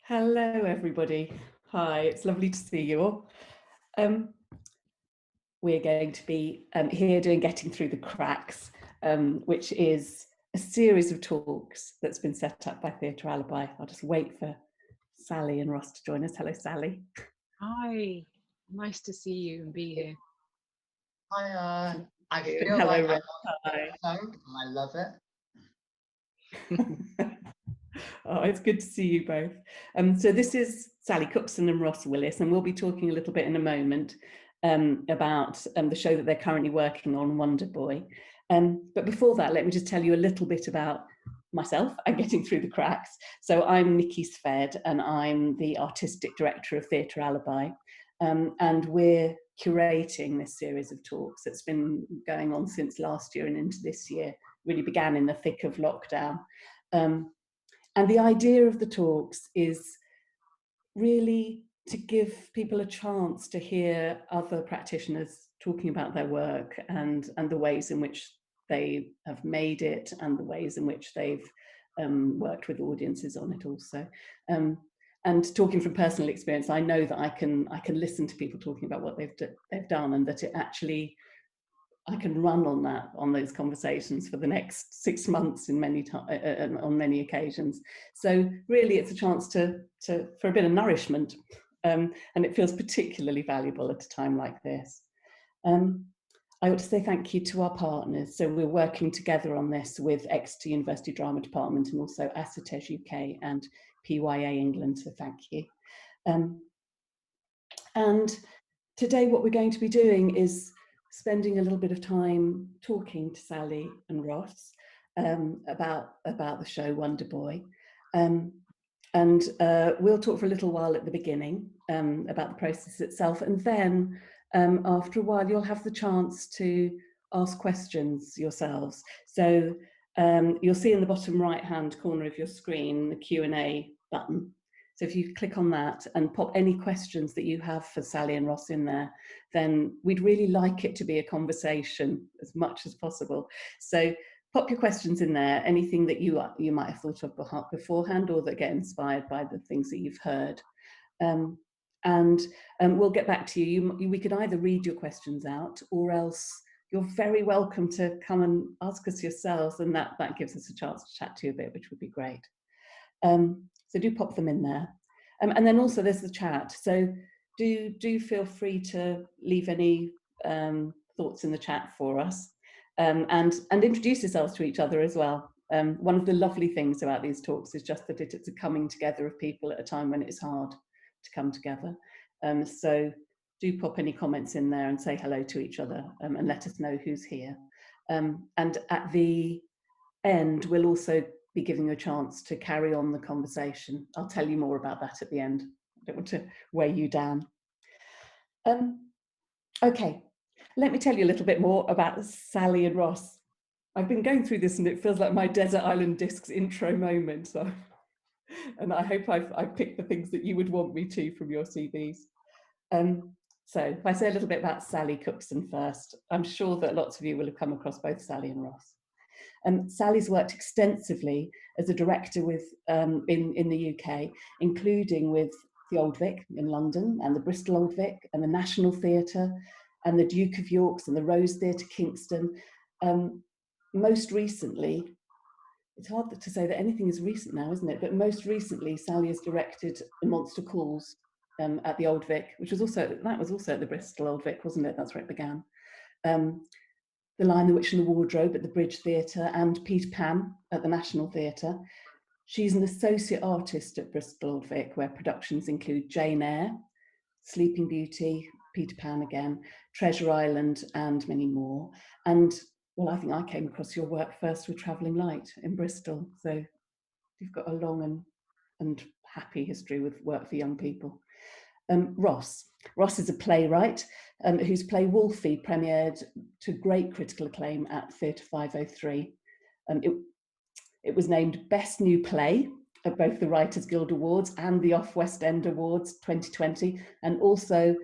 Hello, everybody. Hi, it's lovely to see you all. We're going to be here doing Getting Through the Cracks, which is a series of talks that's been set up by Theatre Alibi. I'll just wait for Sally and Ross to join us. Hello, Sally. Hi, nice to see you and be here. Hi, I feel Hello, like Ross. I'm on the phone, and I love it. Oh, it's good to see you both. So this is Sally Cookson and Ross Willis, and we'll be talking a little bit in a moment about the show that they're currently working on, Wonder Boy. But before that, let me just tell you a little bit about myself and Getting Through the Cracks. So I'm Nikki Sved, and I'm the artistic director of Theatre Alibi, and we're curating this series of talks that's been going on since last year and into this year. Really began in the thick of lockdown. And the idea of the talks is really to give people a chance to hear other practitioners talking about their work and the ways in which they have made it and the ways in which they've worked with audiences on it also. And talking from personal experience, I know that I can listen to people talking about what they've done, and that it actually, I can run on those conversations for the next 6 months in on many occasions. So really, it's a chance for a bit of nourishment, and it feels particularly valuable at a time like this. I ought to say thank you to our partners. So we're working together on this with Exeter University Drama Department and also Acetage UK and PYA England. So thank you. And today, what we're going to be doing is spending a little bit of time talking to Sally and Ross about the show Wonder Boy. And we'll talk for a little while at the beginning about the process itself. And then after a while, you'll have the chance to ask questions yourselves. So you'll see in the bottom right-hand corner of your screen, the Q&A button. So if you click on that and pop any questions that you have for Sally and Ross in there, then we'd really like it to be a conversation as much as possible. So pop your questions in there, anything that you might have thought of beforehand or that get inspired by the things that you've heard. And we'll get back to you. We could either read your questions out, or else you're very welcome to come and ask us yourselves, and that gives us a chance to chat to you a bit, which would be great. So do pop them in there. And then also there's the chat. So do feel free to leave any thoughts in the chat for us, and introduce yourselves to each other as well. One of the lovely things about these talks is just that it's a coming together of people at a time when it's hard to come together. So do pop any comments in there and say hello to each other, and let us know who's here. And at the end, we'll also be giving you a chance to carry on the conversation. I'll tell you more about that at the end. I don't want to weigh you down. Okay, let me tell you a little bit more about Sally and Ross. I've been going through this and it feels like my Desert Island Discs intro moment. So, and I hope I've picked the things that you would want me to from your CVs. So if I say a little bit about Sally Cookson first, I'm sure that lots of you will have come across both Sally and Ross. Sally's worked extensively as a director in the UK, including with the Old Vic in London and the Bristol Old Vic and the National Theatre and the Duke of York's and the Rose Theatre Kingston. Most recently, it's hard to say that anything is recent now, isn't it? But most recently, Sally has directed The Monster Calls at the Old Vic, which was also at the Bristol Old Vic, wasn't it? That's where it began. The Lion, the Witch and the Wardrobe at the Bridge Theatre and Peter Pan at the National Theatre. She's an associate artist at Bristol Old Vic, where productions include Jane Eyre, Sleeping Beauty, Peter Pan again, Treasure Island, and many more. And well, I think I came across your work first with Travelling Light in Bristol. So you've got a long and happy history with work for young people. Ross is a playwright whose play Wolfie premiered to great critical acclaim at Theatre 503. It was named Best New Play at both the Writers Guild Awards and the Off West End Awards 2020, and also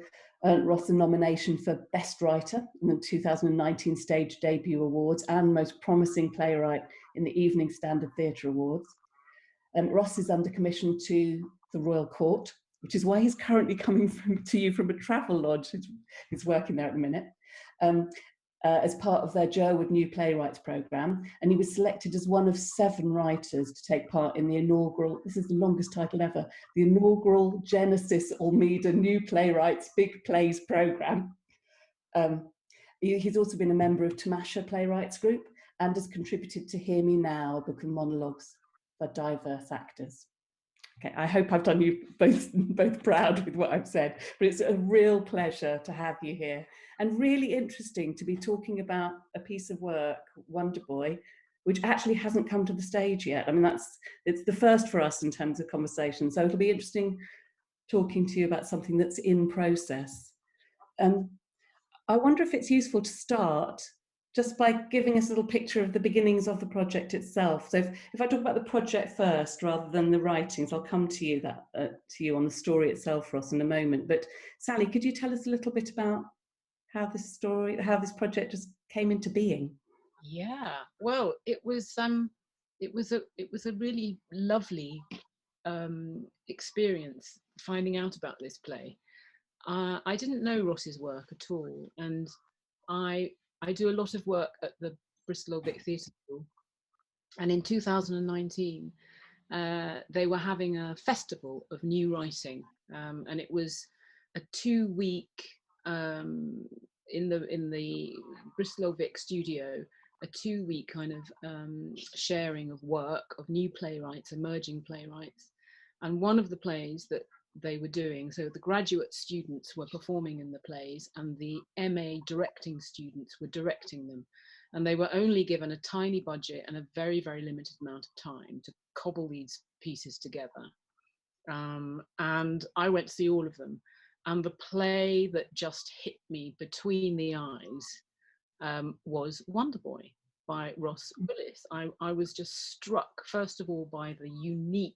earned Ross a nomination for Best Writer in the 2019 Stage Debut Awards and Most Promising Playwright in the Evening Standard Theatre Awards. Ross is under commission to the Royal Court, which is why he's currently coming to you from a travel lodge. He's working there at the minute. As part of their Jerwood New Playwrights programme, and he was selected as one of 7 writers to take part in the inaugural, this is the longest title ever, the inaugural Genesis Almeida New Playwrights Big Plays programme. He's also been a member of Tamasha Playwrights Group and has contributed to Hear Me Now, a book of monologues for diverse actors. Okay, I hope I've done you both proud with what I've said, but it's a real pleasure to have you here, and really interesting to be talking about a piece of work, Wonder Boy, which actually hasn't come to the stage yet. I mean, it's the first for us in terms of conversation, so it'll be interesting talking to you about something that's in process. I wonder if it's useful to start just by giving us a little picture of the beginnings of the project itself. So if I talk about the project first rather than the writings, I'll come to you on the story itself, Ross, in a moment. But Sally, could you tell us a little bit about how this project just came into being? Yeah, well, it was a really lovely experience finding out about this play. I didn't know Ross's work at all, and I do a lot of work at the Bristol Old Vic Theatre School, and in 2019 they were having a festival of new writing, and it was a 2-week in the Bristol Old Vic studio, a 2-week kind of sharing of work of new playwrights, emerging playwrights, and one of the plays that they were doing, so the graduate students were performing in the plays and the MA directing students were directing them, and they were only given a tiny budget and a very, very limited amount of time to cobble these pieces together. And I went to see all of them, and the play that just hit me between the eyes was Wonder Boy by Ross Willis. I was just struck, first of all, by the unique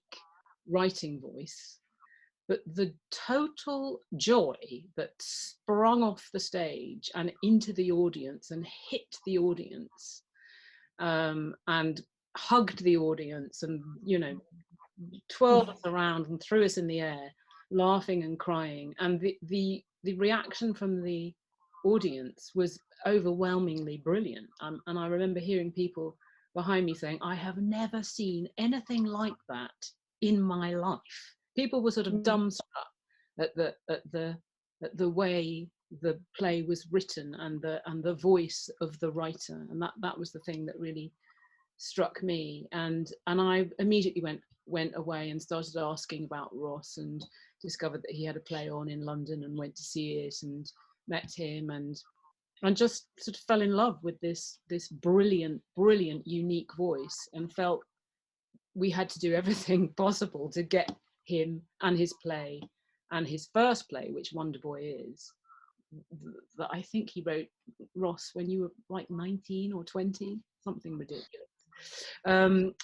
writing voice, but the total joy that sprung off the stage and into the audience and hit the audience, and hugged the audience, and twirled us around and threw us in the air, laughing and crying. And the reaction from the audience was overwhelmingly brilliant. And I remember hearing people behind me saying, "I have never seen anything like that in my life." People were sort of dumbstruck at the way the play was written and the voice of the writer, and that was the thing that really struck me. And I immediately went away and started asking about Ross, and discovered that he had a play on in London, and went to see it and met him, and just sort of fell in love with this brilliant unique voice, and felt we had to do everything possible to get him and his play, and his first play, which Wonder Boy is, that I think he wrote, Ross, when you were like 19 or 20, something ridiculous. And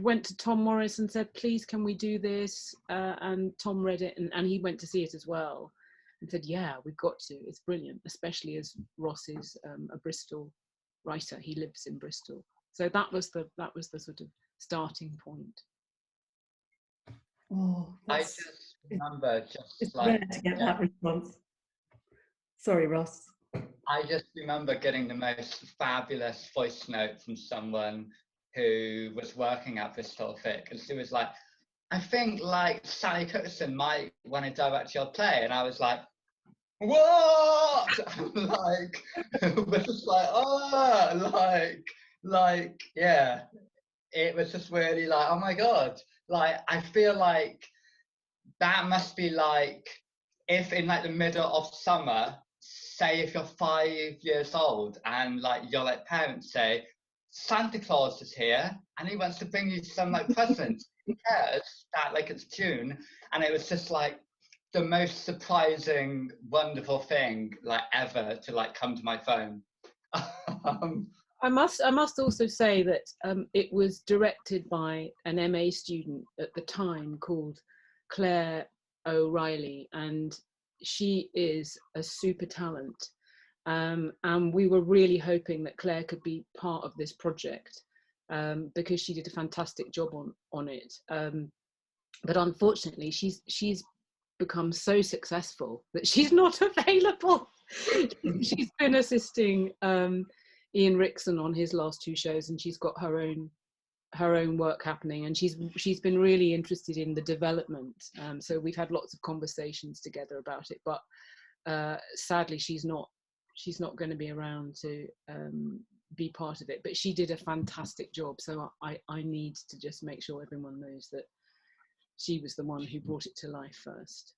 went to Tom Morris and said, "Please, can we do this?" And Tom read it, and he went to see it as well, and said, "Yeah, we've got to. It's brilliant," especially as Ross is a Bristol writer. He lives in Bristol, so that was the sort of starting point. Oh, I just remember it's rare to get that response. Sorry, Ross. I just remember getting the most fabulous voice note from someone who was working at Bristol Vic, and she was like, "I think like Sally Cookson might want to direct your play," and I was like, "What?" Like, it was just like, oh, like, yeah. It was just really like, oh my God. Like, I feel like that must be like, if in like the middle of summer, say if you're 5 years old and like your like parents say, "Santa Claus is here and he wants to bring you some like presents." Who cares that like it's June? And it was just like the most surprising, wonderful thing like ever to like come to my phone. I must also say that it was directed by an MA student at the time called Claire O'Reilly, and she is a super talent. And we were really hoping that Claire could be part of this project, because she did a fantastic job on it. but unfortunately she's become so successful that she's not available. She's been assisting Ian Rickson on his last 2 shows, and she's got her own work happening, and she's been really interested in the development. So we've had lots of conversations together about it, but sadly she's not going to be around to be part of it. But she did a fantastic job, so I need to just make sure everyone knows that she was the one who brought it to life first.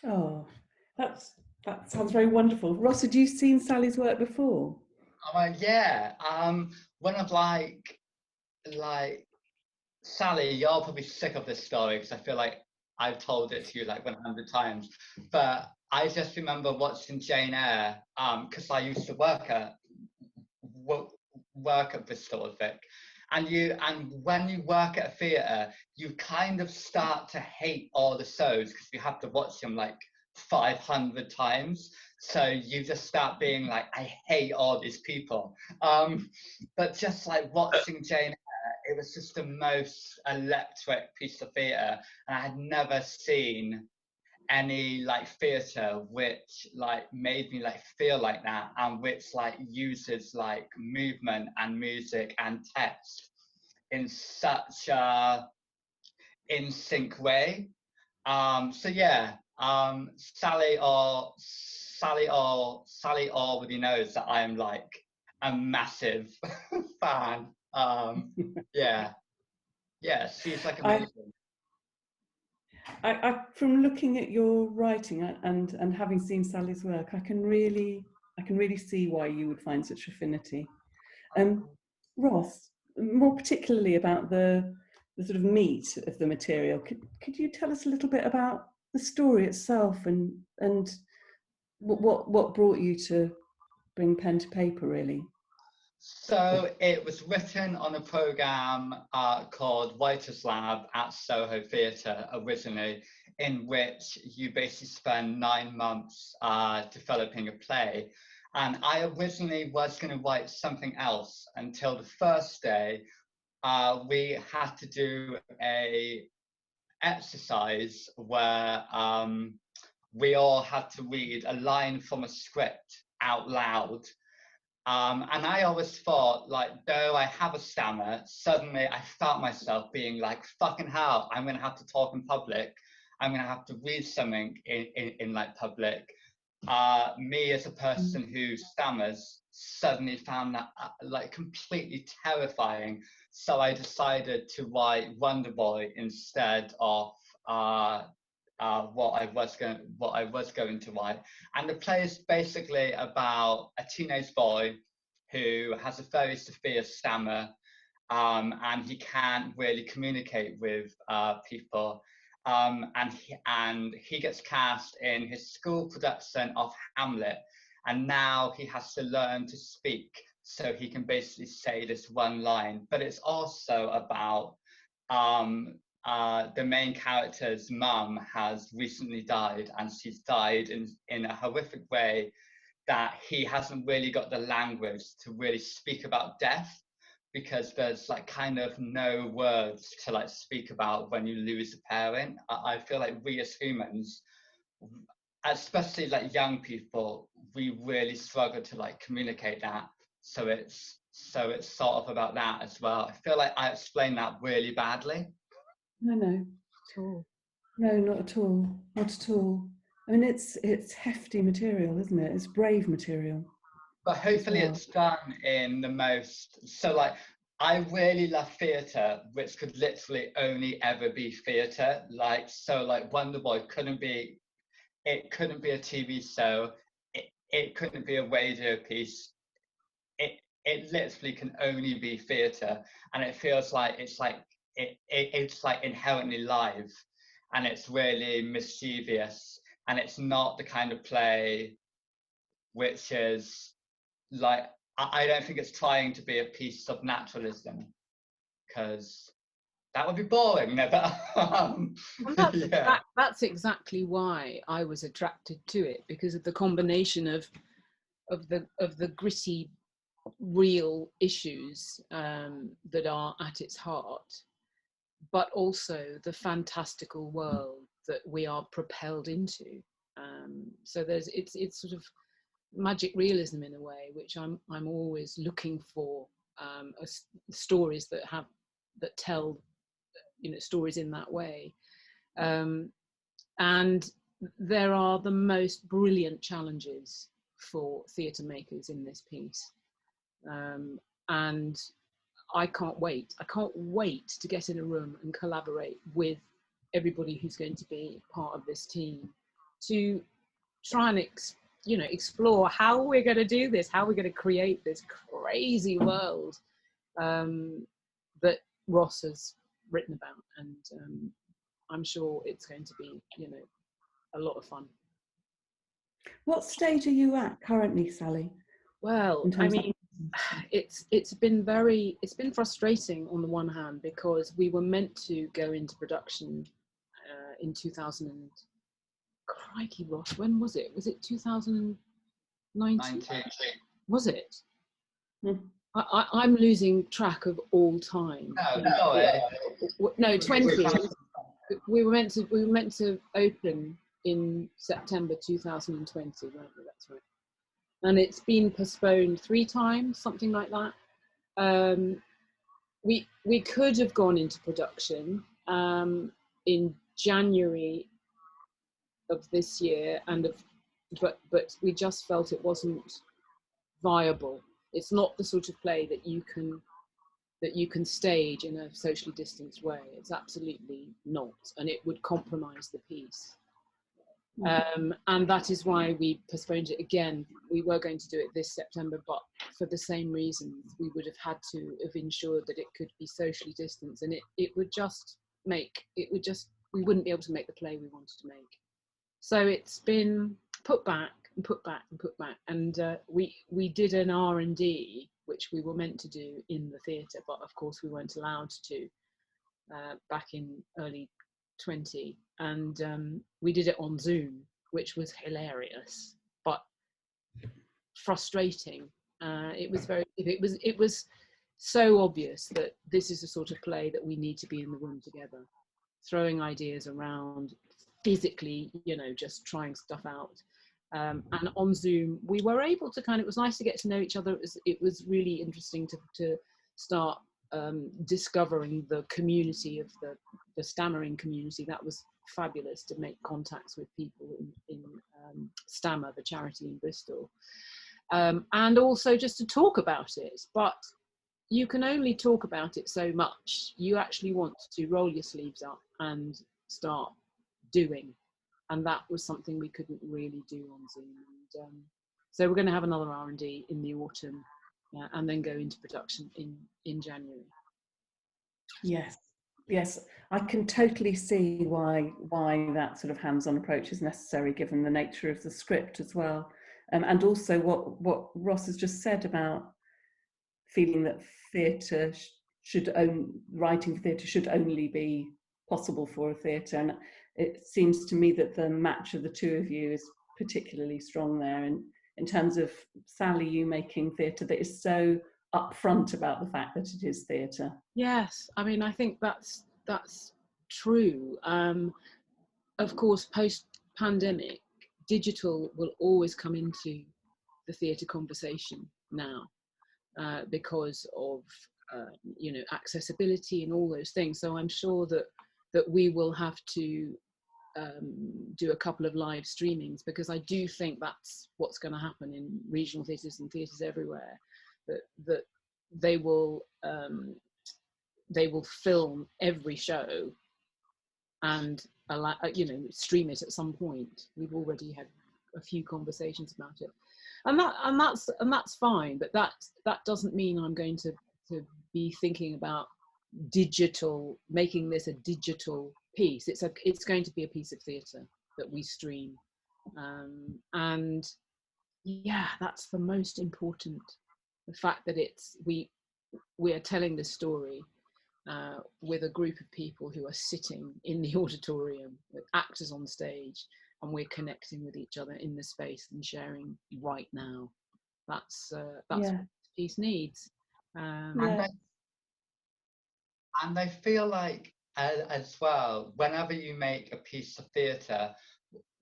Oh, that sounds very wonderful. Ross, had you seen Sally's work before? Yeah. One of like Sally, you're probably sick of this story because I feel like I've told it to you like 100 times. But I just remember watching Jane Eyre because I used to work at Bristol Old Vic. And when you work at a theatre, you kind of start to hate all the shows because you have to watch them like 500 times. So you just start being like, I hate all these people. But just like watching Jane Eyre, it was just the most electric piece of theatre, and I had never seen any like theatre which like made me like feel like that, and which like uses like movement and music and text in such a in sync way. So yeah, Sally already knows that I'm like a massive fan. Yeah, she's like amazing. I from looking at your writing and having seen Sally's work, I can really see why you would find such affinity. Ross, more particularly about the sort of meat of the material, could you tell us a little bit about the story itself and what brought you to bring pen to paper, really? So it was written on a programme called Writers Lab at Soho Theatre originally, in which you basically spend 9 months developing a play. And I originally was going to write something else until the first day we had to do a exercise where we all had to read a line from a script out loud. And I always thought, like, though I have a stammer, suddenly I felt myself being like, fucking hell, I'm going to have to talk in public. I'm going to have to read something in like public. Me as a person who stammers suddenly found that like completely terrifying. So I decided to write Wonder Boy instead of what I was going to write. And the play is basically about a teenage boy who has a very severe stammer, and he can't really communicate with people. And he gets cast in his school production of Hamlet, and now he has to learn to speak so he can basically say this one line. But it's also about the main character's mum has recently died, and she's died in a horrific way that he hasn't really got the language to really speak about death, because there's like kind of no words to like speak about when you lose a parent. I feel like we as humans, especially like young people, we really struggle to like communicate that. So it's sort of about that as well. I feel like I explained that really badly. No, not at all. Not at all. I mean, it's hefty material, isn't it? It's brave material. But hopefully it's done in the most, so like, I really love theatre, which could literally only ever be theatre. Like, so like Wonder Boy couldn't be a TV show. It couldn't be a radio piece. It literally can only be theatre. And it feels like it's like inherently live, and it's really mischievous, and it's not the kind of play which is like, I don't think it's trying to be a piece of naturalism, because that would be boring. Never. That's exactly why I was attracted to it, because of the combination of the gritty, real issues that are at its heart, but also the fantastical world that we are propelled into. So it's sort of magic realism in a way, which I'm always looking for, stories that tell, stories in that way. And there are the most brilliant challenges for theatre makers in this piece. And I can't wait. I can't wait to get in a room and collaborate with everybody who's going to be part of this team to try and explore how we're going to do this, how we're going to create this crazy world that Ross has written about. And I'm sure it's going to be, a lot of fun. What stage are you at currently, Sally? Well, I mean, it's been frustrating on the one hand, because we were meant to go into production in 2000 and, crikey, Ross, when was it? Was it 2019? Was it? Mm. I'm losing track of all time. No, 20. We were meant to open in September 2020. Right? That's right. And it's been postponed 3 times, something like that. We could have gone into production in January of this year, but we just felt it wasn't viable. It's not the sort of play that you can stage in a socially distanced way. It's absolutely not, and it would compromise the piece. And that is why we postponed it again. We were going to do it this September, but for the same reasons, we would have had to have ensured that it could be socially distanced, and we wouldn't be able to make the play we wanted to make. So it's been put back and put back and put back. And we did an R&D, which we were meant to do in the theatre, but of course we weren't allowed to back in early 20. And we did it on Zoom, which was hilarious, but frustrating. It was so obvious that this is the sort of play that we need to be in the room together, throwing ideas around, physically, just trying stuff out. And on Zoom, we were able to it was nice to get to know each other. It was really interesting to start discovering the community of the stammering community. That was fabulous, to make contacts with people in Stammer, the charity in Bristol. And also just to talk about it. But you can only talk about it so much. You actually want to roll your sleeves up and start doing, and that was something we couldn't really do on Zoom. And so we're going to have another R&D in the autumn, and then go into production in January. Yes, I can totally see why that sort of hands-on approach is necessary, given the nature of the script as well, and also what Ross has just said about feeling that writing for theatre should only be possible for a theatre. And it seems to me that the match of the two of you is particularly strong there, and in terms of, Sally, you making theatre that is so upfront about the fact that it is theatre. Yes, I mean, I think that's true. Of course, post-pandemic, digital will always come into the theatre conversation now, because of accessibility and all those things. So I'm sure that we will have to do a couple of live streamings, because I do think that's what's going to happen in regional theatres and theatres everywhere, that they will film every show and stream it at some point. We've already had a few conversations about it, and that's fine, but that doesn't mean I'm going to be thinking about making this a digital piece. It's going to be a piece of theatre that we stream, and yeah, that's the most important. The fact that we are telling this story with a group of people who are sitting in the auditorium with actors on stage, and we're connecting with each other in the space and sharing right now. That's what this piece needs. And I feel like as well, whenever you make a piece of theatre,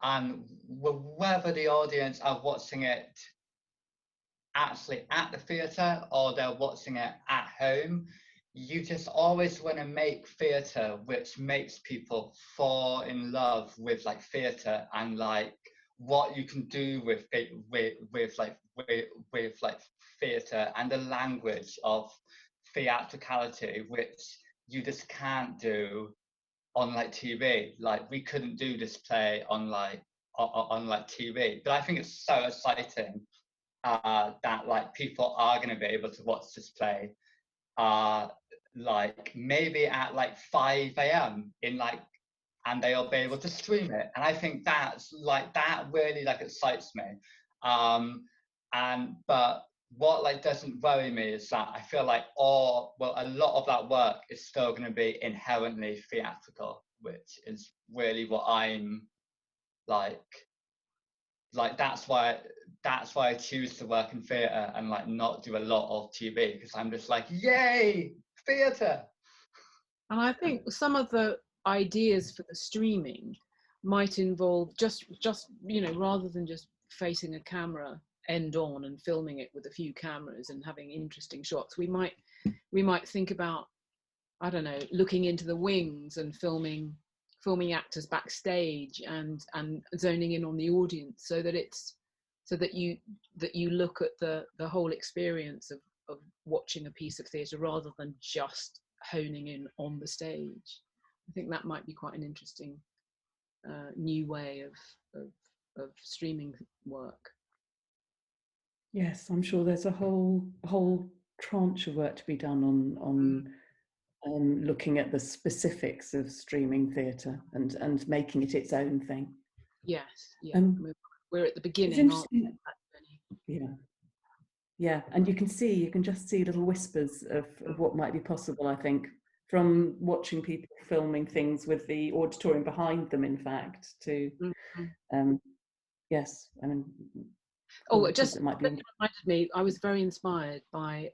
and whether the audience are watching it actually at the theatre or they're watching it at home, you just always want to make theatre which makes people fall in love with like theatre and like what you can do with it, with like theatre and the language of theatricality, which you just can't do on like TV. Like we couldn't do this play on like TV, but I think it's so exciting that like people are going to be able to watch this play like maybe at like 5 a.m. in like, and they'll be able to stream it, and I think that's like that really like excites me. And but what like doesn't worry me is that I feel like a lot of that work is still going to be inherently theatrical, which is really what I'm like that's why I choose to work in theatre and like not do a lot of TV, because I'm just like, yay, theatre. And I think some of the ideas for the streaming might involve just you know, rather than just facing a camera end on and filming it with a few cameras and having interesting shots, we might think about, I don't know, looking into the wings and filming actors backstage and zoning in on the audience, so that you look at the whole experience of watching a piece of theatre rather than just honing in on the stage. I think that might be quite an interesting new way of streaming work. Yes, I'm sure there's a whole tranche of work to be done on looking at the specifics of streaming theatre and making it its own thing. Yes, yeah. We're at the beginning, aren't we? Yeah, and you can just see little whispers of what might be possible, I think, from watching people filming things with the auditorium behind them, in fact, to yes, I mean, it just reminded me, I was very inspired by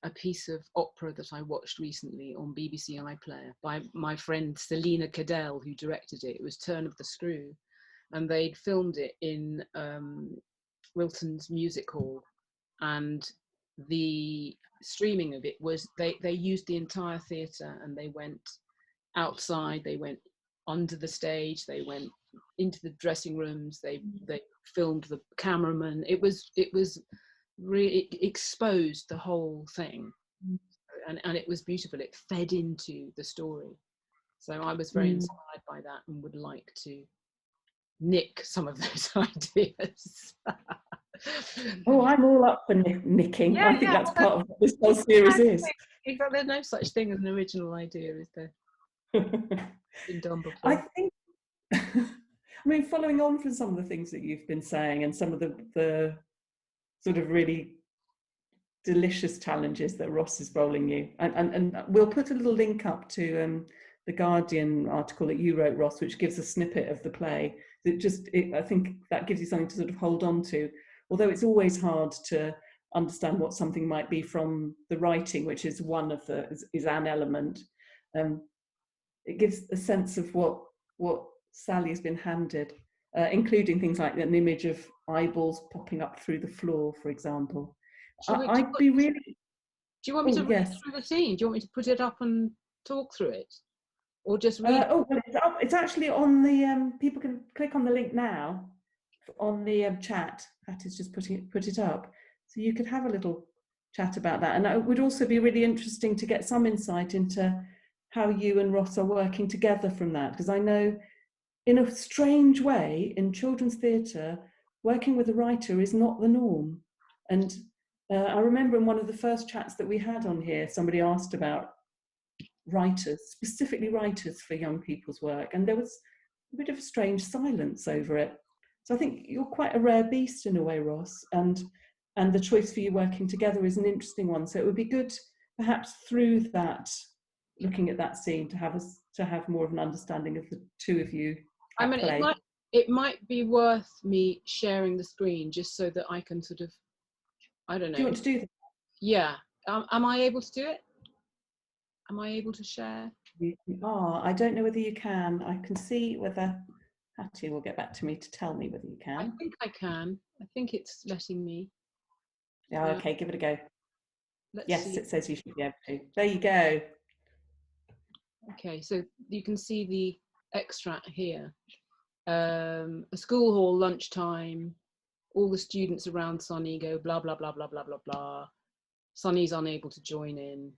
a piece of opera that I watched recently on BBC iPlayer by my friend Selina Cadell, who directed it. It was Turn of the Screw, and they'd filmed it in Wilton's Music Hall, and the streaming of it was they used the entire theatre, and they went outside, they went under the stage, they went into the dressing rooms, they filmed the cameraman. It was really, it exposed the whole thing, and it was beautiful. It fed into the story, so I was very inspired by that and would like to nick some of those ideas. Oh, I'm all up for nicking. I think that's part of what this whole series is. Exactly. There's no such thing as an original idea, is there? Been done before. I think, I mean, following on from some of the things that you've been saying and some of the sort of really delicious challenges that Ross is rolling you, and we'll put a little link up to the Guardian article that you wrote, Ross, which gives a snippet of the play. I think that gives you something to sort of hold on to, although it's always hard to understand what something might be from the writing, which is is an element. It gives a sense of what Sally has been handed, including things like an image of eyeballs popping up through the floor, for example. Do you want me to read through the scene? Do you want me to put it up and talk through it, or just read? It's actually on the. People can click on the link now on the chat. Hattie's just put it up, so you could have a little chat about that. And it would also be really interesting to get some insight into how you and Ross are working together from that, because I know, in a strange way, in children's theatre, working with a writer is not the norm. And I remember in one of the first chats that we had on here, somebody asked about writers, specifically writers for young people's work, and there was a bit of a strange silence over it. So I think you're quite a rare beast in a way, Ross, and the choice for you working together is an interesting one. So it would be good, perhaps through that, looking at that scene, to have more of an understanding of the two of you. I mean, it might be worth me sharing the screen just so that I can sort of, I don't know. Do you want to do that? Yeah. Am I able to do it? Am I able to share? You are. I don't know whether you can. I can see whether Hattie will get back to me to tell me whether you I can. think I can. I think it's letting me. Yeah, okay, give it a go. Let's Yes, see. it says you should be able to. There you go. Okay, so you can see the extract here. A school hall, lunchtime, all the students around Sonny go blah, blah, blah, blah, blah, blah, blah. Sonny's unable to join in.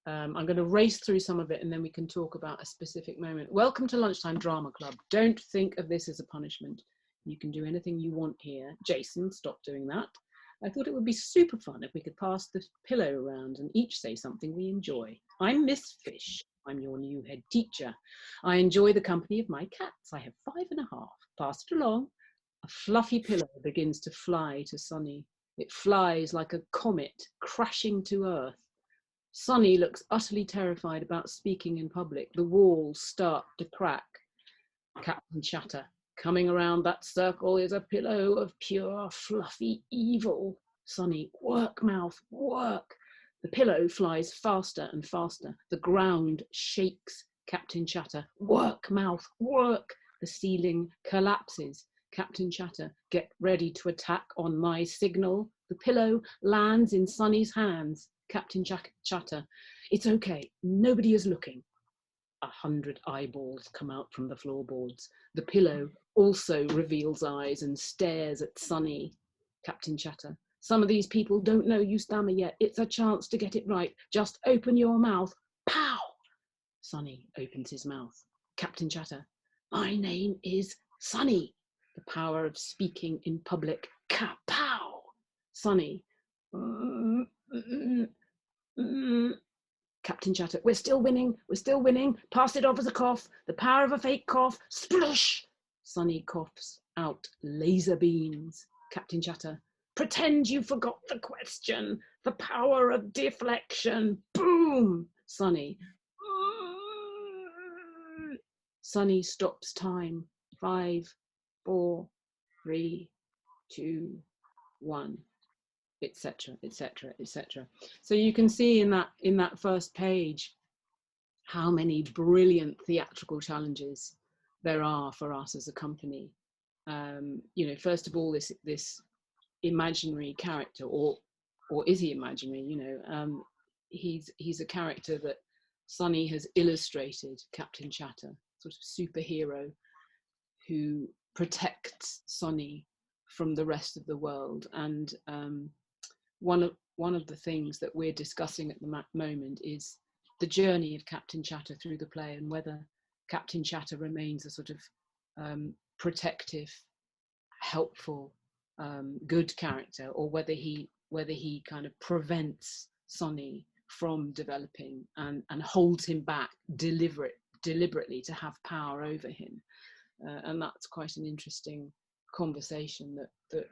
I'm going to race through some of it and then we can talk about a specific moment. Welcome to Lunchtime Drama Club. Don't think of this as a punishment. You can do anything you want here. Jason, stop doing that. I thought it would be super fun if we could pass the pillow around and each say something we enjoy. I'm Miss Fish. I'm your new head teacher. I enjoy the company of my cats. I have 5.5. Pass it along. A fluffy pillow begins to fly to Sonny. It flies like a comet crashing to Earth. Sonny looks utterly terrified about speaking in public. The walls start to crack. Captain Chatter. Coming around that circle is a pillow of pure, fluffy evil. Sonny, work, mouth, work. The pillow flies faster and faster. The ground shakes. Captain Chatter, work, mouth, work. The ceiling collapses. Captain Chatter, get ready to attack on my signal. The pillow lands in Sonny's hands. Captain Chatter, it's okay, nobody is looking. 100 eyeballs come out from the floorboards. The pillow also reveals eyes and stares at Sonny. Captain Chatter, some of these people don't know you stammer yet. It's a chance to get it right. Just open your mouth. Pow! Sonny opens his mouth. Captain Chatter, my name is Sonny. The power of speaking in public. Kapow! Sonny, Captain Chatter, we're still winning, pass it off as a cough, the power of a fake cough, splush! Sonny coughs out laser beams. Captain Chatter, pretend you forgot the question, the power of deflection, boom! Sonny, Sonny stops time, 5, 4, 3, 2, 1. Etc., etc., etc. So you can see in that first page how many brilliant theatrical challenges there are for us as a company. You know, first of all, this imaginary character, or is he imaginary? You know, he's a character that Sonny has illustrated, Captain Chatter, sort of superhero who protects Sonny from the rest of the world. And one of the things that we're discussing at the moment is the journey of Captain Chatter through the play, and whether Captain Chatter remains a sort of protective, helpful, good character, or whether he kind of prevents Sonny from developing and holds him back deliberately to have power over him. And that's quite an interesting conversation that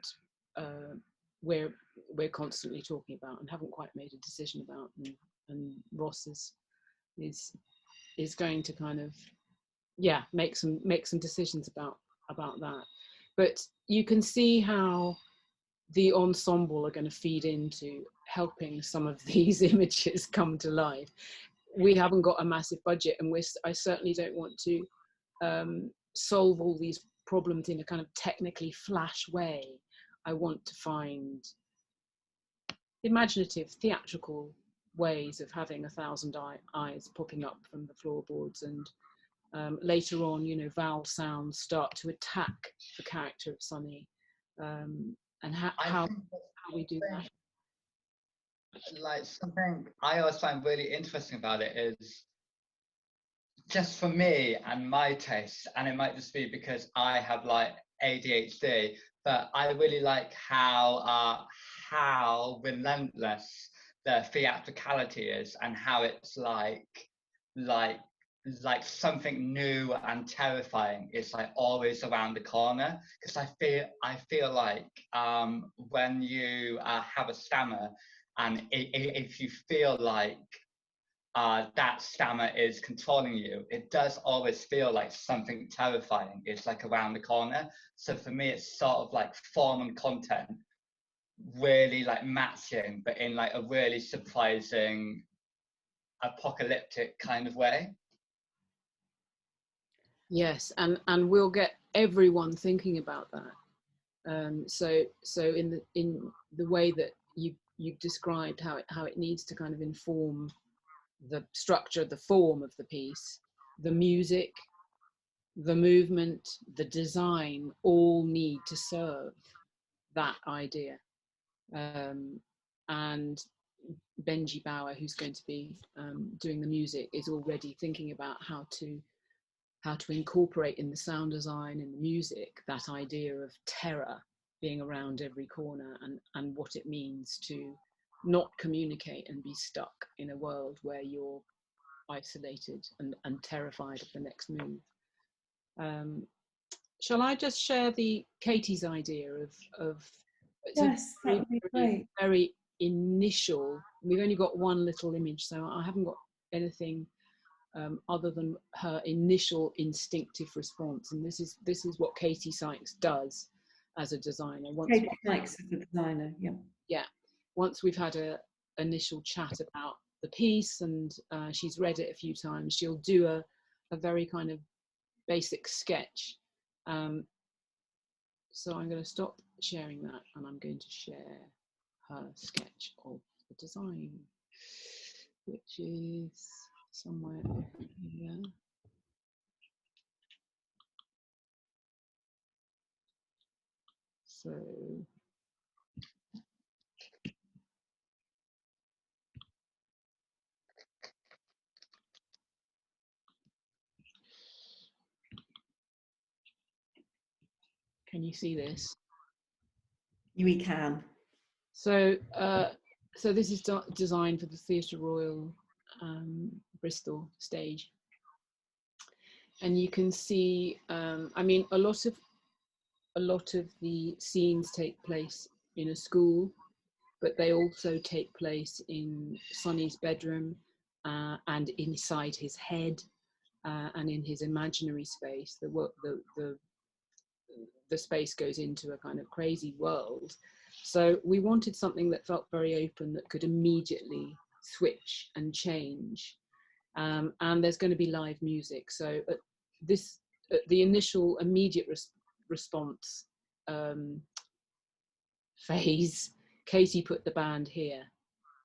we're constantly talking about and haven't quite made a decision about, and Ross is going to kind of make some decisions about that. But you can see how the ensemble are going to feed into helping some of these images come to life. We haven't got a massive budget, and I certainly don't want to solve all these problems in a kind of technically flash way. I want to find imaginative, theatrical ways of having 1,000 eyes popping up from the floorboards, and later on, you know, vowel sounds start to attack the character of Sonny, and how we do that. Like, something I always find really interesting about it is, just for me and my taste, and it might just be because I have like ADHD, but I really like how relentless the theatricality is, and how it's like something new and terrifying is like always around the corner. Because I feel like when you have a stammer, and if you feel like that stammer is controlling you, it does always feel like something terrifying is like around the corner. So for me, it's sort of like form and content really like matching, but in like a really surprising apocalyptic kind of way. Yes, and we'll get everyone thinking about that. So in the way that you've described how it needs to kind of inform the structure, the form of the piece, the music, the movement, the design, all need to serve that idea. And Benji Bauer, who's going to be doing the music, is already thinking about how to incorporate in the sound design, in the music, that idea of terror being around every corner, and what it means to not communicate and be stuck in a world where you're isolated and terrified of the next move. Shall I just share Katie's idea of yes, that would be great. Very initial. We've only got one little image, so I haven't got anything other than her initial instinctive response, and this is what Katie Sykes does as a designer. Katie Sykes is the designer, yeah. Once we've had a initial chat about the piece, and she's read it a few times, she'll do a very kind of basic sketch. So I'm going to stop sharing that, and I'm going to share her sketch of the design, which is somewhere here. So can you see this? We can. So so this is designed for the Theatre Royal Bristol stage, and you can see I mean a lot of the scenes take place in a school, but they also take place in Sonny's bedroom and inside his head and in his imaginary space. The space goes into a kind of crazy world. So we wanted something that felt very open, that could immediately switch and change. And there's going to be live music. So at the initial immediate response phase, Katie put the band here.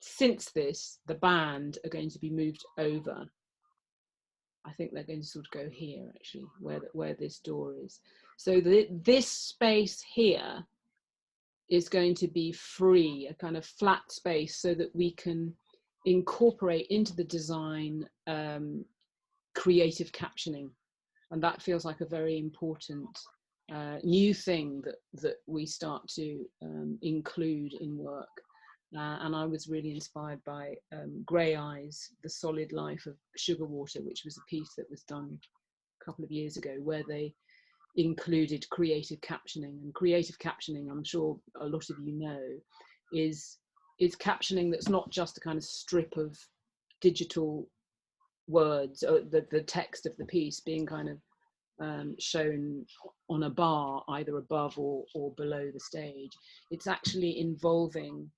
Since this, the band are going to be moved over. I think they're going to sort of go here, actually, where this door is. So this space here is going to be free, a kind of flat space, so that we can incorporate into the design creative captioning. And that feels like a very important new thing that we start to include in work. And I was really inspired by Grey Eyes, The Solid Life of Sugar Water, which was a piece that was done a couple of years ago, where they included creative captioning. And creative captioning, I'm sure a lot of you know, is captioning that's not just a kind of strip of digital words, or the text of the piece being kind of shown on a bar either above or below the stage. It's actually involving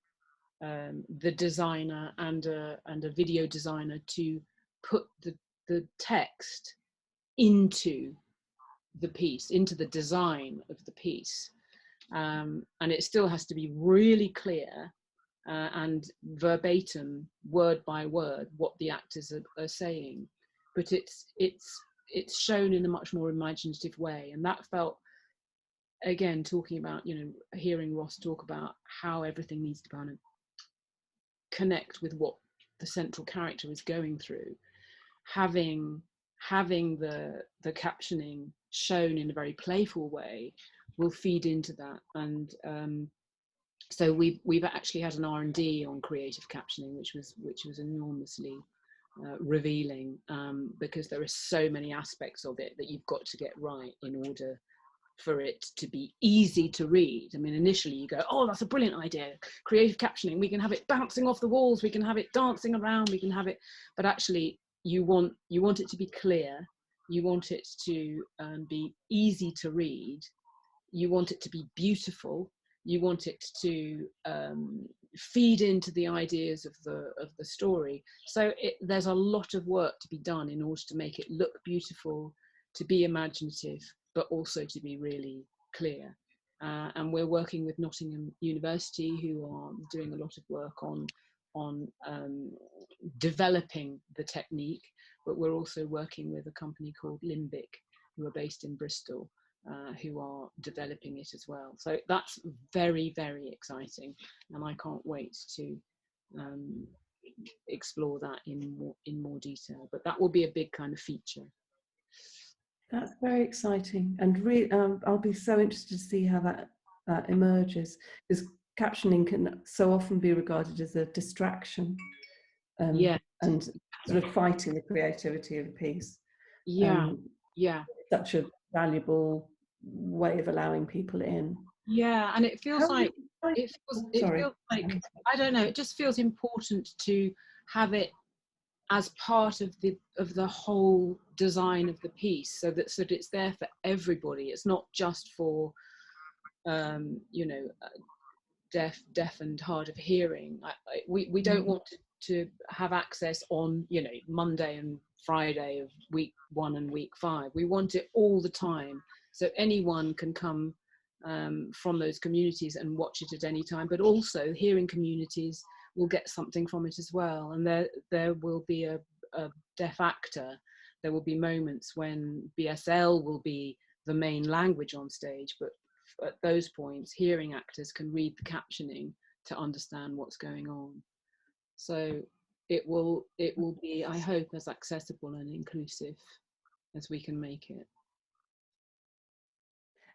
the designer and a video designer to put the text into the piece, into the design of the piece, and it still has to be really clear and verbatim, word by word, what the actors are saying, but it's shown in a much more imaginative way. And that felt, again, talking about, you know, hearing Ross talk about how everything needs to kind of connect with what the central character is going through, having the captioning shown in a very playful way will feed into that. And so we've actually had an R&D on creative captioning, which was enormously revealing, because there are so many aspects of it that you've got to get right in order for it to be easy to read. I mean, initially you go, oh, that's a brilliant idea, creative captioning, we can have it bouncing off the walls, we can have it dancing around, we can have it, but actually you want it to be clear, you want it to be easy to read, you want it to be beautiful, you want it to feed into the ideas of the story. So there's a lot of work to be done in order to make it look beautiful, to be imaginative, but also to be really clear. And we're working with Nottingham University, who are doing a lot of work on developing the technique, but we're also working with a company called Limbic, who are based in Bristol, who are developing it as well. So that's very, very exciting, and I can't wait to explore that in more detail. But that will be a big kind of feature. That's very exciting, and I'll be so interested to see how that emerges, because captioning can so often be regarded as a distraction, Yeah, and sort of fighting the creativity of the piece. Yeah, Such a valuable way of allowing people in. Yeah, and it feels like it feels like, I don't know, it just feels important to have it as part of the whole design of the piece, so that it's there for everybody. It's not just for deaf and hard of hearing. We don't want to have access on Monday and Friday of week 1 and week 5. We want it all the time, so anyone can come from those communities and watch it at any time. But also hearing communities will get something from it as well, and there will be a deaf actor. There will be moments when BSL will be the main language on stage, but at those points hearing actors can read the captioning to understand what's going on. So it will be, I hope, as accessible and inclusive as we can make it.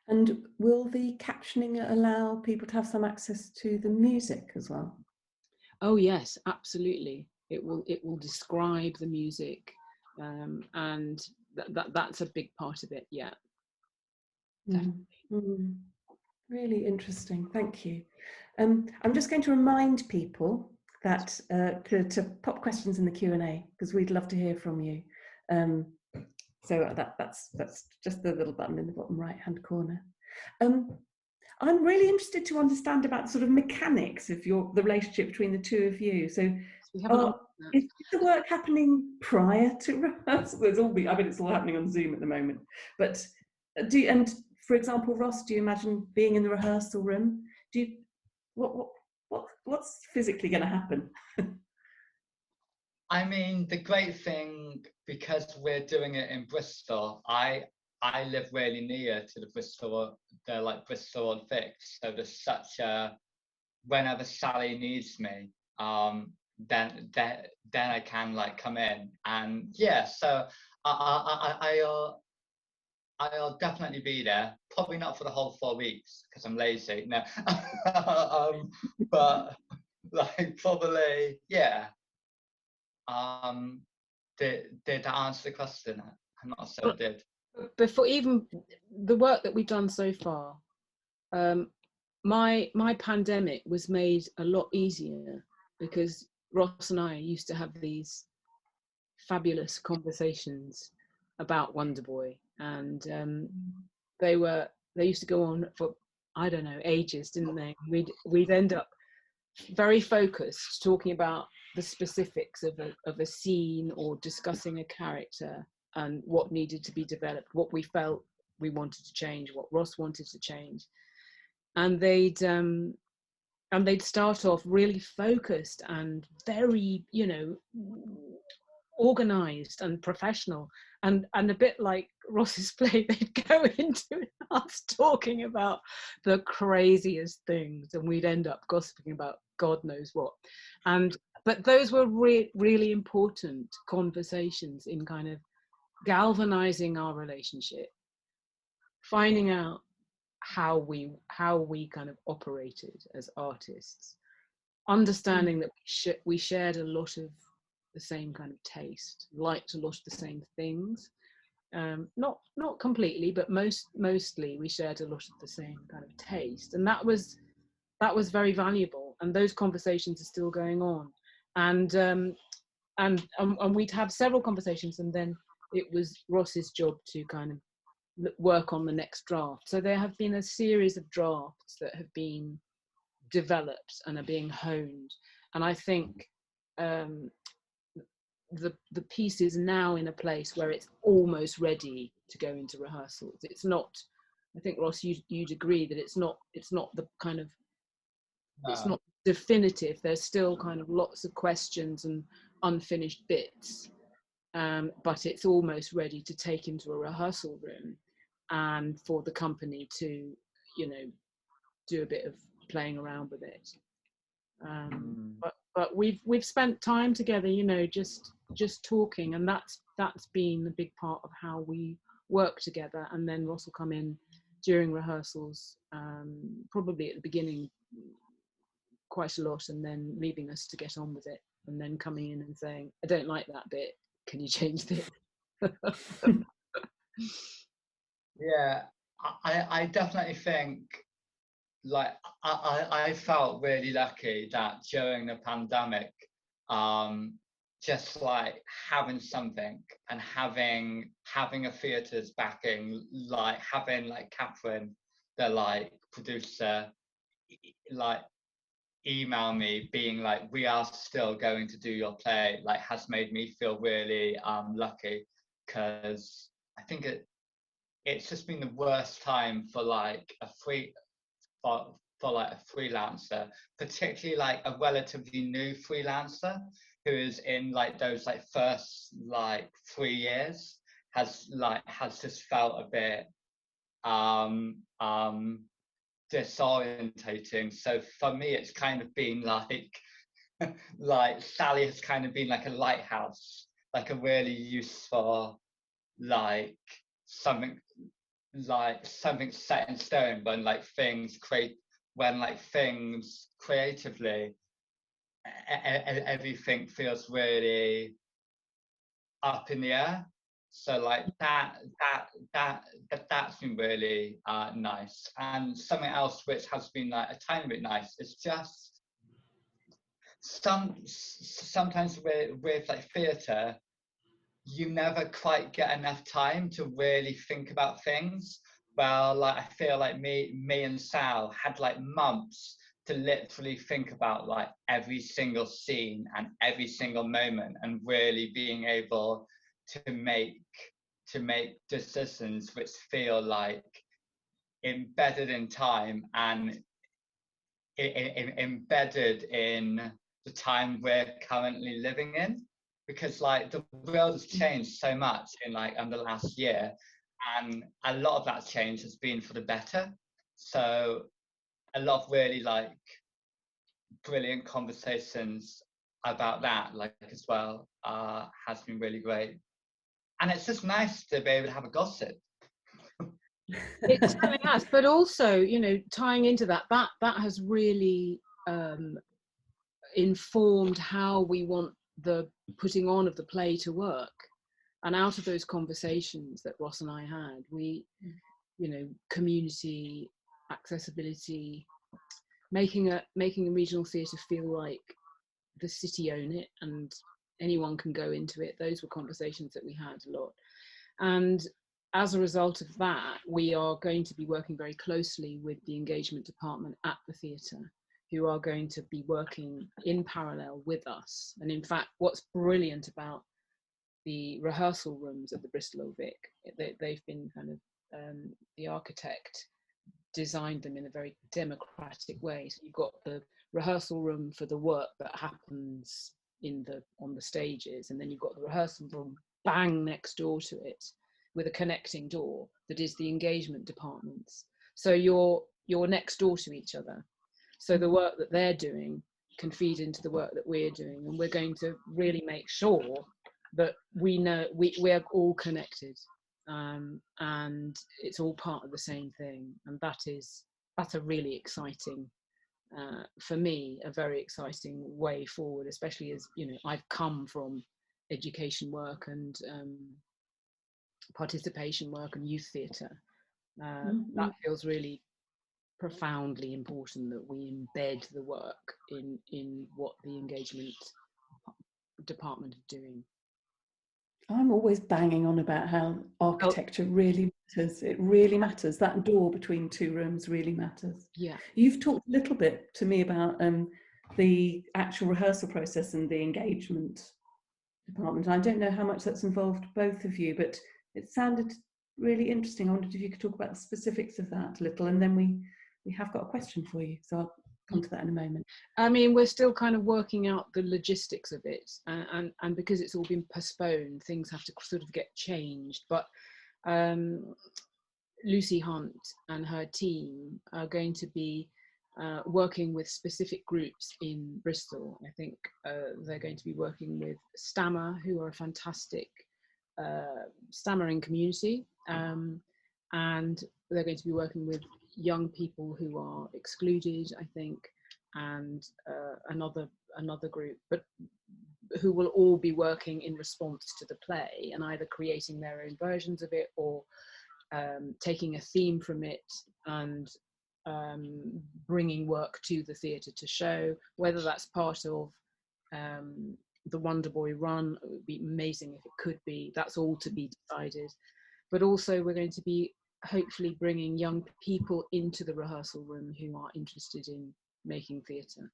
And will the captioning allow people to have some access to the music as well? Oh yes, absolutely. It will describe the music, and that's a big part of it. Yeah, definitely. Really interesting. Thank you. I'm just going to remind people that to pop questions in the Q&A, because we'd love to hear from you. So that's just the little button in the bottom right-hand corner. I'm really interested to understand about sort of mechanics of the relationship between the two of you. So is the work happening prior to rehearsal? It's all happening on Zoom at the moment. But for example, Ross, do you imagine being in the rehearsal room? What's physically going to happen? I mean, the great thing, because we're doing it in Bristol, I live really near to the Bristol Old Vic, so there's such a, whenever Sally needs me, then I can come in, and yeah, so I'll definitely be there. Probably not for the whole 4 weeks because I'm lazy. No, but probably, yeah. Did I answer the question? I'm not sure I did. Before even the work that we've done so far, my pandemic was made a lot easier because Ross and I used to have these fabulous conversations about Wonder Boy, and they used to go on for, I don't know, ages, didn't they? We'd end up very focused talking about the specifics of a scene, or discussing a character and what needed to be developed, what we felt we wanted to change, what Ross wanted to change, and they'd start off really focused and very organized and professional, and a bit like Ross's play, they'd go into us talking about the craziest things, and we'd end up gossiping about God knows what. But those were really important conversations in kind of galvanizing our relationship, finding out how we kind of operated as artists, understanding that we shared a lot of the same kind of taste, liked a lot of the same things, not completely, but mostly we shared a lot of the same kind of taste, and that was very valuable, and those conversations are still going on, and we'd have several conversations, and then it was Ross's job to kind of work on the next draft. So there have been a series of drafts that have been developed and are being honed. And I think the piece is now in a place where it's almost ready to go into rehearsals. It's not, I think, Ross, you'd agree that it's not the kind of, it's not definitive. There's still kind of lots of questions and unfinished bits, but it's almost ready to take into a rehearsal room and for the company to, you know, do a bit of playing around with it. But we've spent time together, you know, just talking, and that's been a big part of how we work together. And then Ross will come in during rehearsals, probably at the beginning quite a lot, and then leaving us to get on with it, and then coming in and saying, I don't like that bit, can you change this? Yeah, I definitely think, like, I felt really lucky that during the pandemic, just like having something and having a theatre's backing, like having like Catherine, the like producer, like email me being like, we are still going to do your play, like has made me feel really lucky, because I think it's just been the worst time for like for like a freelancer, particularly like a relatively new freelancer who is in like those like first like 3 years, has just felt a bit disorientating. So for me, it's kind of been like like Sally has kind of been like a lighthouse, like a really useful, like something set in stone when like things creatively everything feels really up in the air. So like that's been really nice. And something else which has been like a tiny bit nice is just sometimes with like theatre, you never quite get enough time to really think about things. Well, like I feel like me and Sal had like months to literally think about like every single scene and every single moment, and really being able to make decisions which feel like embedded in time and embedded in the time we're currently living in. Because like the world has changed so much in like the last year, and a lot of that change has been for the better. So a lot of really like brilliant conversations about that, like as well, has been really great. And it's just nice to be able to have a gossip. It's telling us, but also, you know, tying into that has really informed how we want the putting on of the play to work. And out of those conversations that Ross and I had, we, you know, community, accessibility, making a regional theatre feel like the city own it and anyone can go into it. Those were conversations that we had a lot. And as a result of that, we are going to be working very closely with the engagement department at the theatre, who are going to be working in parallel with us. And in fact, what's brilliant about the rehearsal rooms at the Bristol Old Vic, they've been kind of, the architect designed them in a very democratic way. So you've got the rehearsal room for the work that happens on the stages, and then you've got the rehearsal room bang next door to it with a connecting door that is the engagement departments. So you're next door to each other. So the work that they're doing can feed into the work that we're doing, and we're going to really make sure that we know we're all connected, and it's all part of the same thing. And that's a really exciting, for me, a very exciting way forward, especially as, you know, I've come from education work and participation work and youth theatre. That feels really profoundly important, that we embed the work in what the engagement department is doing. I'm always banging on about how architecture really matters. It really matters. That door between two rooms really matters. Yeah. You've talked a little bit to me about the actual rehearsal process and the engagement department. I don't know how much that's involved both of you, but it sounded really interesting. I wondered if you could talk about the specifics of that a little, and then we have got a question for you, so I'll come to that in a moment. I mean, we're still kind of working out the logistics of it, and because it's all been postponed, things have to sort of get changed. But Lucy Hunt and her team are going to be working with specific groups in Bristol. I think they're going to be working with Stammer, who are a fantastic stammering community, and they're going to be working with young people who are excluded, I think, and another group, but who will all be working in response to the play and either creating their own versions of it or taking a theme from it and bringing work to the theatre to show, whether that's part of the Wonder Boy run. It would be amazing if it could be. That's all to be decided. But also we're going to be hopefully bringing young people into the rehearsal room who are interested in making theatre,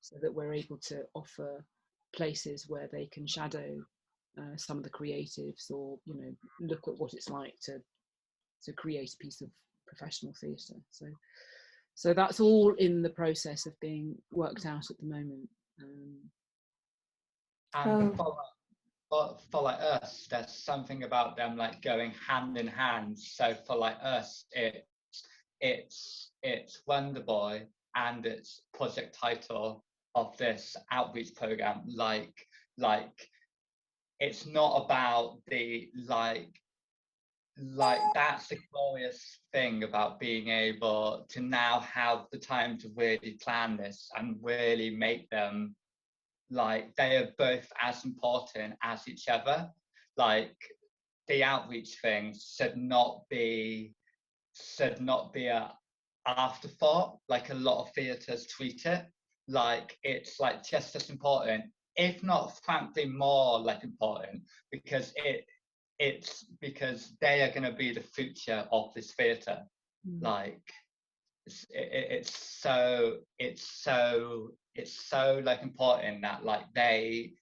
so that we're able to offer places where they can shadow some of the creatives, or look at what it's like to create a piece of professional theatre. So that's all in the process of being worked out at the moment. And for like us, there's something about them like going hand in hand. So for like us, it's Wonder Boy, and it's project title of this outreach program. Like it's not about the like that's the glorious thing about being able to now have the time to really plan this and really make them like they are both as important as each other. Like the outreach thing should not be a afterthought like a lot of theatres treat it. Like it's like just as important, if not frankly more like important, because it's because they are going to be the future of this theatre. Like it's so like important that they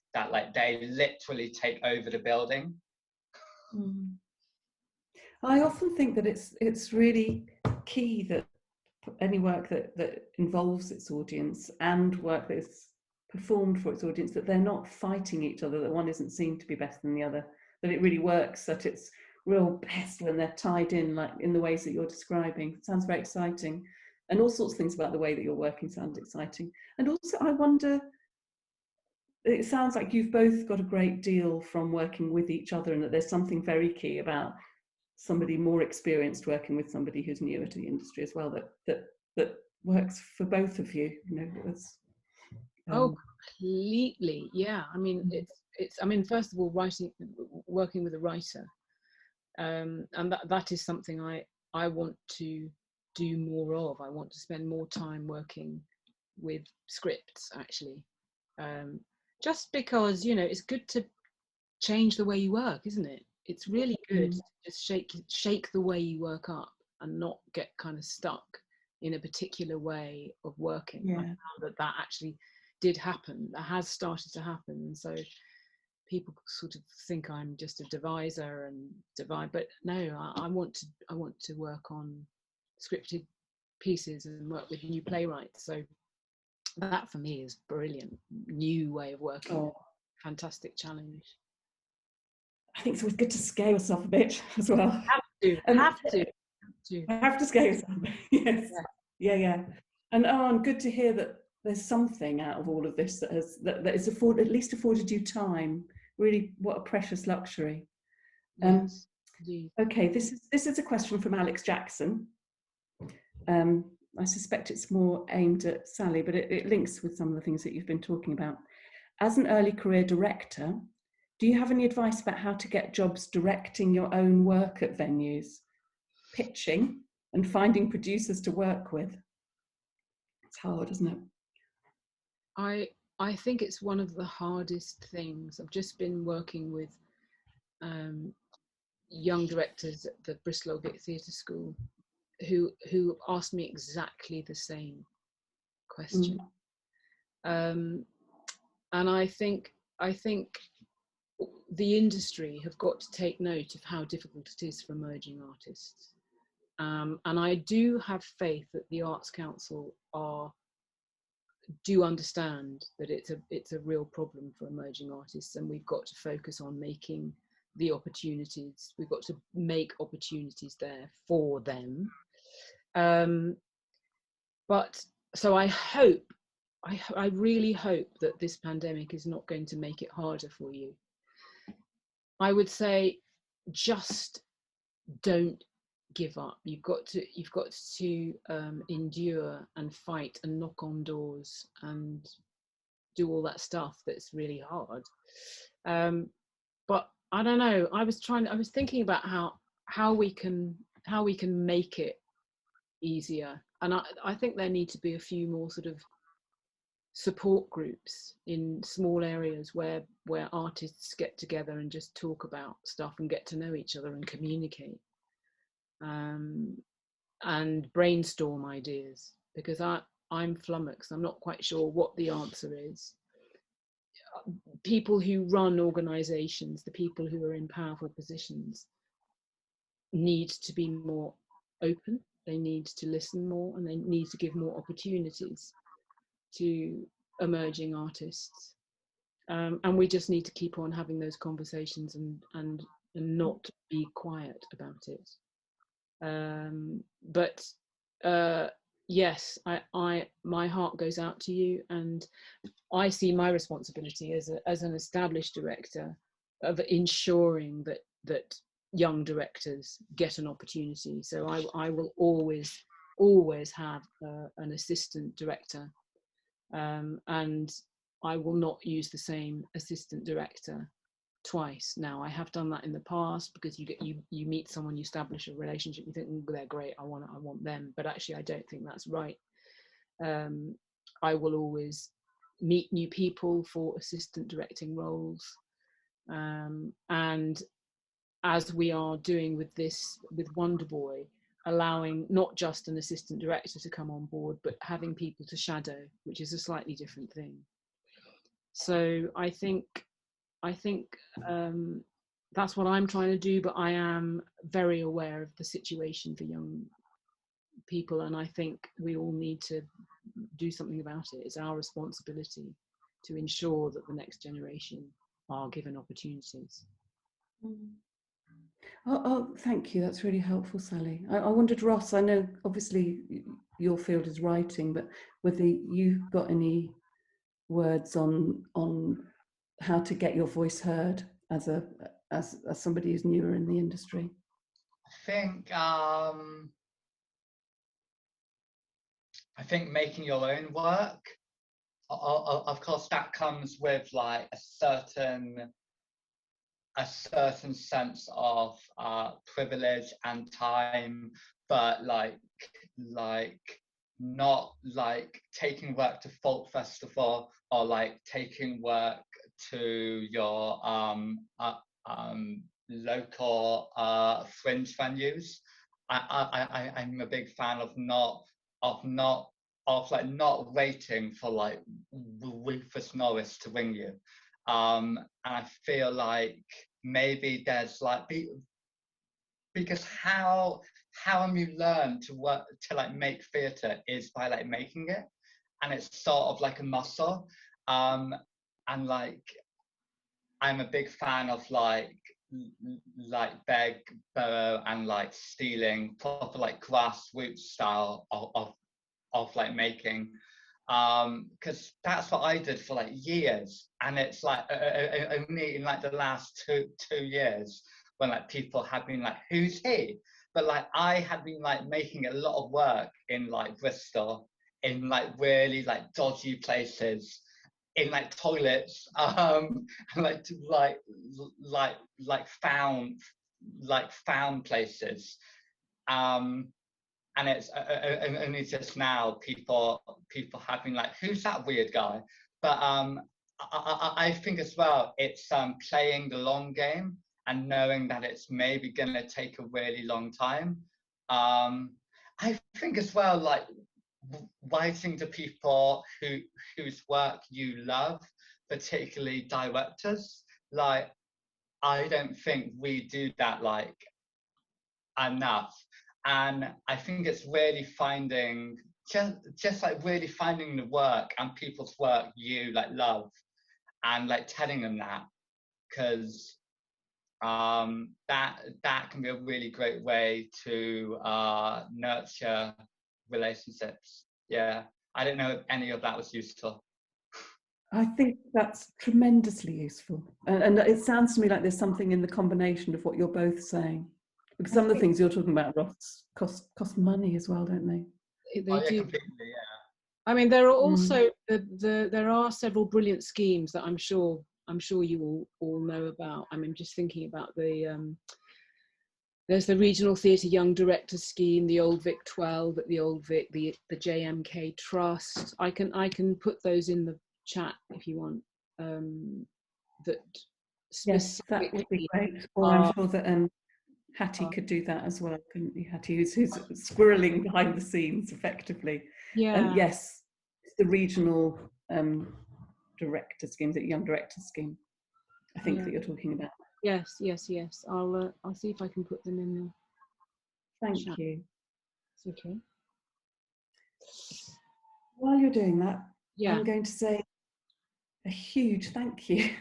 literally take over the building. I often think that it's really key that any work that involves its audience and work that is performed for its audience, that they're not fighting each other, that one isn't seen to be better than the other, that it really works at its real best when they're tied in, like in the ways that you're describing. It sounds very exciting, and all sorts of things about the way that you're working sound exciting. And also I wonder, it sounds like you've both got a great deal from working with each other, and that there's something very key about somebody more experienced working with somebody who's newer to the industry as well, that works for both of you. Completely. Yeah. I mean, it's I mean, first of all, working with a writer, and that is something I want to do more of. I want to spend more time working with scripts, actually, just because it's good to change the way you work, isn't it? It's really good to just shake the way you work up and not get kind of stuck in a particular way of working. I found that actually did happen. That has started to happen. And so people sort of think I'm just a deviser and but no, I want to work on scripted pieces and work with new playwrights. So that for me is brilliant. New way of working. Fantastic challenge. I think it's always good to scale yourself a bit as well. Have to scale yourself. Yes. Yeah. And good to hear that there's something out of all of this that is at least afforded you time. Really, what a precious luxury. Yes, okay, this is a question from Alex Jackson. I suspect it's more aimed at Sally, but it links with some of the things that you've been talking about. As an early career director, do you have any advice about how to get jobs directing your own work at venues, pitching, and finding producers to work with? It's hard, isn't it? I think it's one of the hardest things. I've just been working with young directors at the Bristol Old Vic Theatre School who asked me exactly the same question. And I think the industry have got to take note of how difficult it is for emerging artists. And I do have faith that the Arts Council do understand that it's a real problem for emerging artists, and we've got to focus on making the opportunities. We've got to make opportunities there for them. But so I really hope that this pandemic is not going to make it harder for you. I would say just don't give up. You've got to endure and fight and knock on doors and do all that stuff that's really hard. But I don't know. I was thinking about how we can make it easier, and I think there need to be a few more sort of support groups in small areas where artists get together and just talk about stuff and get to know each other and communicate. And brainstorm ideas, because I'm flummoxed. I'm not quite sure what the answer is. People who run organisations, the people who are in powerful positions, need to be more open. They need to listen more, and they need to give more opportunities to emerging artists. And we just need to keep on having those conversations and not be quiet about it. But yes, my heart goes out to you, and I see my responsibility as an established director of ensuring that young directors get an opportunity. So I will always have an assistant director, and I will not use the same assistant director twice. Now, I have done that in the past, because you meet someone, you establish a relationship, you think, they're great, I want them, but actually I don't think that's right. I will always meet new people for assistant directing roles, and as we are doing with Wonder Boy, allowing not just an assistant director to come on board, but having people to shadow, which is a slightly different thing. So I think that's what I'm trying to do, but I am very aware of the situation for young people, and I think we all need to do something about it. It's our responsibility to ensure that the next generation are given opportunities. Oh, thank you. That's really helpful, Sally. I wondered, Ross, I know obviously your field is writing, but whether you've got any words on how to get your voice heard as somebody who's newer in the industry. I think making your own work, of course, that comes with like a certain sense of privilege and time, but like not like taking work to folk festival, or like taking work to your local fringe venues. I'm a big fan of not waiting for like Rufus Norris to ring you. And I feel like maybe there's like, because how you learn to work, to like make theatre, is by like making it, and it's sort of like a muscle. And like I'm a big fan of like Beg, Burrow, and like stealing proper like grassroots style of like making, because that's what I did for like years, and it's like only in like the last two years when like people have been like, who's he? But like I had been like making a lot of work in like Bristol, in like really like dodgy places, in like toilets, and like found places, and it's only just now people have been like, who's that weird guy? But I think as well, it's playing the long game, and knowing that it's maybe going to take a really long time. I think as well, like writing to people whose work you love, particularly directors, like I don't think we do that like enough. And I think it's really finding just like really finding the work and people's work you like love, and like telling them that, because that can be a really great way to nurture relationships. Yeah, I don't know if any of that was useful. I think that's tremendously useful. And it sounds to me like there's something in the combination of what you're both saying. Because some of the things you're talking about, Ross, cost money as well, don't they? They do. Completely, yeah. I mean, there are also there are several brilliant schemes that I'm sure you all know about. I mean, just thinking about there's the Regional Theatre Young Directors Scheme, the Old Vic 12 at the Old Vic, the JMK Trust. I can put those in the chat if you want. That yes, that would be great. Or I'm sure that Hattie could do that as well, couldn't you, Hattie, who's squirreling behind the scenes effectively. Yeah. And yes, it's the regional director schemes, the Young Directors Scheme, I think that you're talking about. Yes. I'll see if I can put them in the Thank chat. you. It's okay. While you're doing that, yeah, I'm going to say a huge thank you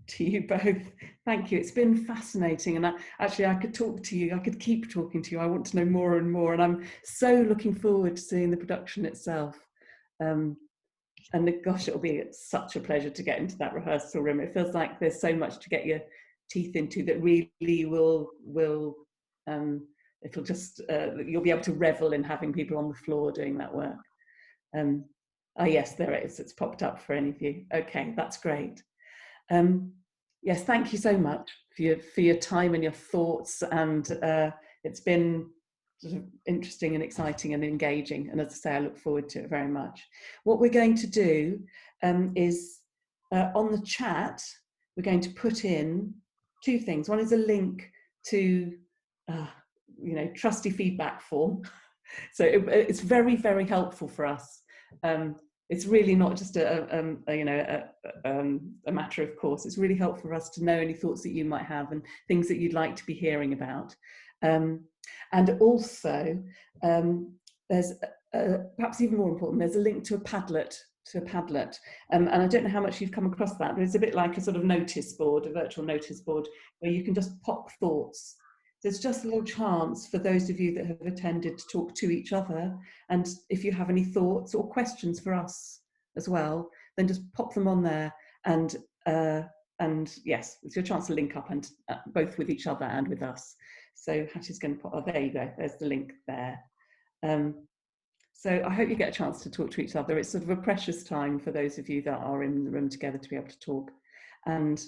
to you both. Thank you. It's been fascinating, and I could talk to you. I could keep talking to you. I want to know more and more, and I'm so looking forward to seeing the production itself. And gosh, it'll be such a pleasure to get into that rehearsal room. It feels like there's so much to get your teeth into that really will it'll just you'll be able to revel in having people on the floor doing that work. Yes, there it is. It's popped up for any of you. Okay, that's great. Yes, thank you so much for your time and your thoughts, and it's been sort of interesting and exciting and engaging, and as I say, I look forward to it very much. What we're going to do is on the chat we're going to put in two things. One is a link to trusty feedback form. So it's very, very helpful for us. It's really not just a matter of course. It's really helpful for us to know any thoughts that you might have and things that you'd like to be hearing about. And also, there's perhaps even more important, there's a link to a Padlet. And I don't know how much you've come across that, but it's a bit like a sort of notice board, a virtual notice board, where you can just pop thoughts. There's just a little chance for those of you that have attended to talk to each other, and if you have any thoughts or questions for us as well, then just pop them on there, and yes, it's your chance to link up, and both with each other and with us. So Hattie's going to put, oh, there you go, there's the link there. So I hope you get a chance to talk to each other. It's sort of a precious time for those of you that are in the room together to be able to talk, and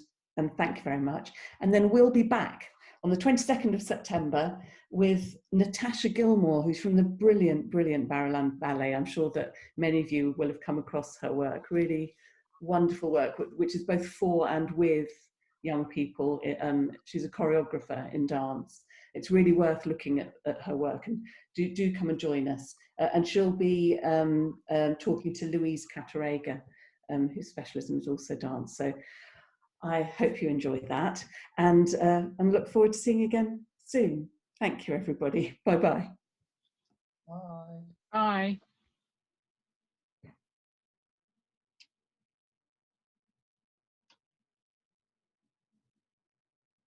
thank you very much. And then we'll be back on the 22nd of September with Natasha Gilmore, who's from the brilliant Barrowland Ballet. I'm sure that many of you will have come across her work, really wonderful work, which is both for and with young people. She's a choreographer in dance. It's really worth looking at her work, and do come and join us. And she'll be talking to Louise Catarega, whose specialism is also dance. So I hope you enjoyed that, and look forward to seeing you again soon. Thank you, everybody. Bye-bye. Bye. Bye.